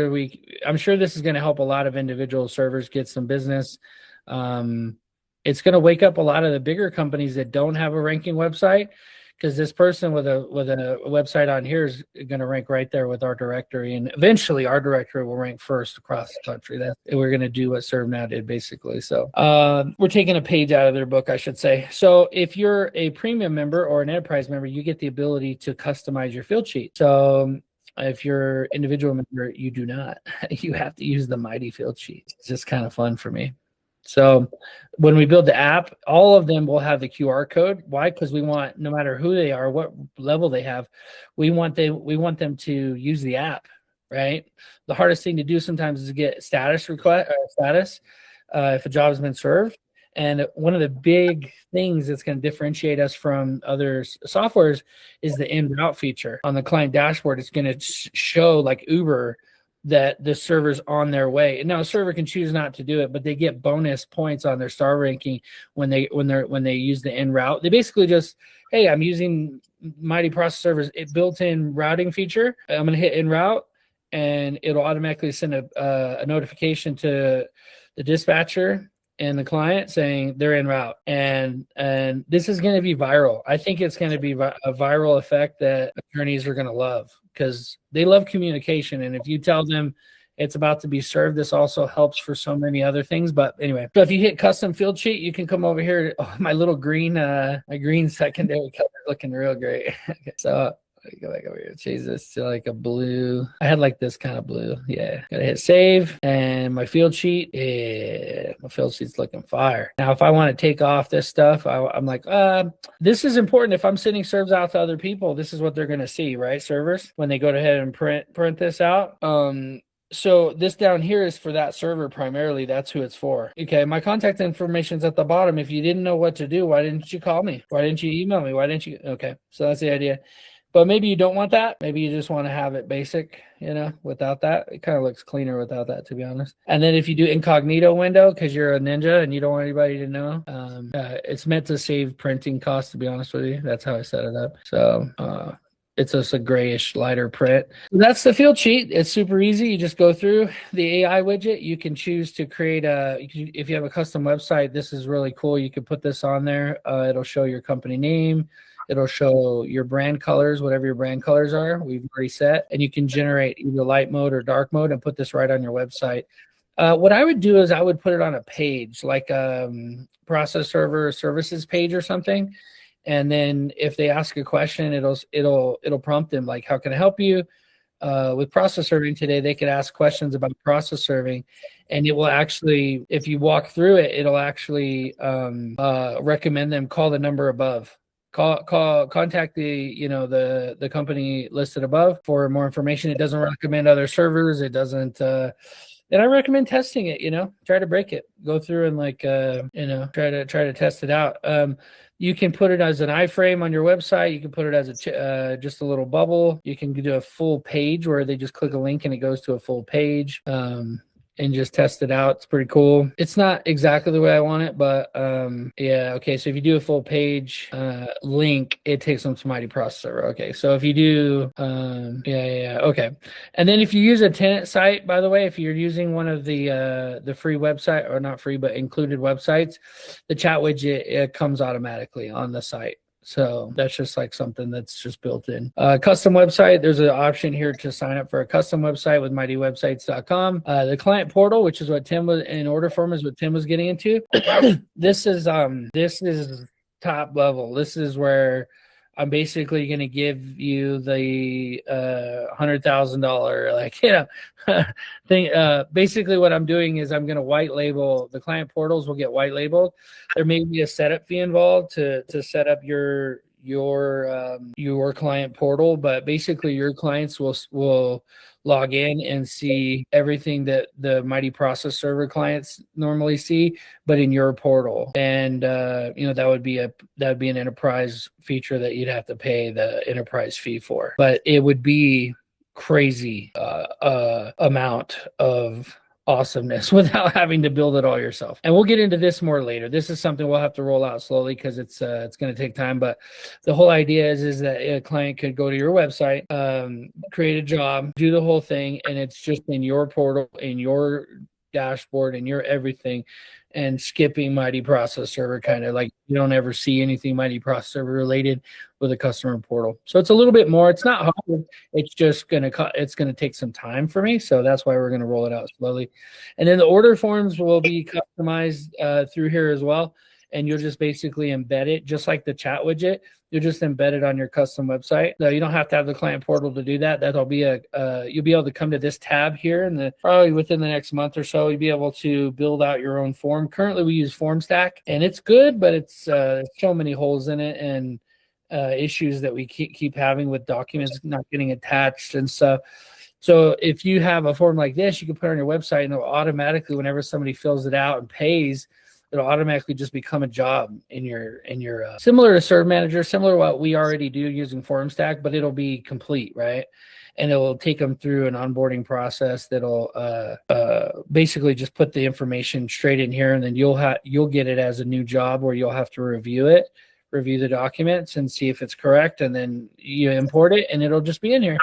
I'm sure this is going to help a lot of individual servers get some business. It's going to wake up a lot of the bigger companies that don't have a ranking website, because this person with a website on here is going to rank right there with our directory, and eventually our directory will rank first across the country. That we're going to do what ServeNow did, basically. So we're taking a page out of their book, I should say. So if you're a premium member or an enterprise member, you get the ability to customize your field sheet. So if you're individual member, you do not. You have to use the Mighty field sheet. It's just kind of fun for me. So when we build the app, all of them will have the QR code. Why? Because we want, no matter who they are, what level they have, we want them to use the app, right? The hardest thing to do sometimes is get status request or status if a job has been served. And one of the big things that's going to differentiate us from other softwares is the en route feature. On the client dashboard, it's going to show, like Uber, that the server's on their way. And now a server can choose not to do it, but they get bonus points on their star ranking when they use the en route. They basically just, hey, I'm using Mighty Process Server's built-in routing feature. I'm going to hit en route, and it'll automatically send a notification to the dispatcher and the client saying they're en route. And this is going to be viral. I think it's going to be a viral effect that attorneys are going to love, because they love communication. And if you tell them it's about to be served, this also helps for so many other things. But anyway, so if you hit custom field sheet, you can come over here. Oh, my little green, my green secondary color looking real great. Okay, so go back over here, change this to like a blue. I had like this kind of blue. Yeah, gotta hit save, and my field sheet, yeah, my field sheet's looking fire. Now if I want to take off this stuff, I'm like, this is important. If I'm sending serves out to other people, this is what they're gonna see, right? Servers, when they go ahead and print this out. So this down here is for that server primarily. That's who it's for. Okay, my contact information is at the bottom. If you didn't know what to do, why didn't you call me? Why didn't you email me? Why didn't you? Okay, so that's the idea. But maybe you don't want that. Maybe you just want to have it basic, without that. It kind of looks cleaner without that, to be honest. And then if you do incognito window, because you're a ninja and you don't want anybody to know, it's meant to save printing costs, to be honest with you. That's how I set it up. So it's just a grayish, lighter print. That's the field sheet. It's super easy. You just go through the AI widget. You can choose to create if you have a custom website, this is really cool. You can put this on there. It'll show your company name. It'll show your brand colors, whatever your brand colors are, we've already set. And you can generate either light mode or dark mode and put this right on your website. What I would do is I would put it on a page, like process server services page or something. And then if they ask a question, it'll prompt them like, how can I help you? With process serving today, they could ask questions about process serving, and it will actually, if you walk through it, it'll actually recommend them call the number above. Contact the company listed above for more information. It doesn't recommend other servers. It doesn't and I recommend testing it, try to break it, go through and try to test it out. You can put it as an iframe on your website. You can put it as just a little bubble. You can do a full page where they just click a link and it goes to a full page. And just test it out. It's pretty cool. It's not exactly the way I want it, but yeah. Okay, so if you do a full page link, it takes them to Mighty Process Server. Okay, so if you do, okay. And then if you use a tenant site, by the way, if you're using one of the free website, or not free, but included websites, the chat widget, it comes automatically on the site. So that's just like something that's just built in. Custom website, there's an option here to sign up for a custom website with mightywebsites.com. The client portal, which is what Tim was in order form, is what Tim was getting into. This is top level. This is where I'm basically going to give you the $100,000 thing. Basically what I'm doing is I'm going to white label the client portals. Will get white labeled. There may be a setup fee involved to set up your client portal, but basically your clients will log in and see everything that the Mighty Process Server clients normally see, but in your portal. And that would be an enterprise feature that you'd have to pay the enterprise fee for. But it would be crazy amount of awesomeness without having to build it all yourself. And we'll get into this more later. This is something we'll have to roll out slowly because it's going to take time. But the whole idea is that a client could go to your website, create a job, do the whole thing, and it's just in your portal, in your dashboard, and your everything, and skipping Mighty Process Server, kind of like you don't ever see anything Mighty Process Server related with a customer portal. So it's a little bit more. It's not hard. It's just it's gonna take some time for me. So that's why we're gonna roll it out slowly. And then the order forms will be customized through here as well. And you'll just basically embed it, just like the chat widget. You'll just embed it on your custom website. So you don't have to have the client portal to do that. That'll be you'll be able to come to this tab here, and probably within the next month or so, you'll be able to build out your own form. Currently, we use FormStack, and it's good, but it's so many holes in it and issues that we keep having with documents not getting attached and stuff. So if you have a form like this, you can put it on your website, and it'll automatically, whenever somebody fills it out and pays, it'll automatically just become a job in your similar to Serve Manager, similar to what we already do using FormStack, but it'll be complete, right? And it will take them through an onboarding process that'll basically just put the information straight in here, and then you'll get it as a new job where you'll have to review the documents and see if it's correct, and then you import it, and it'll just be in here.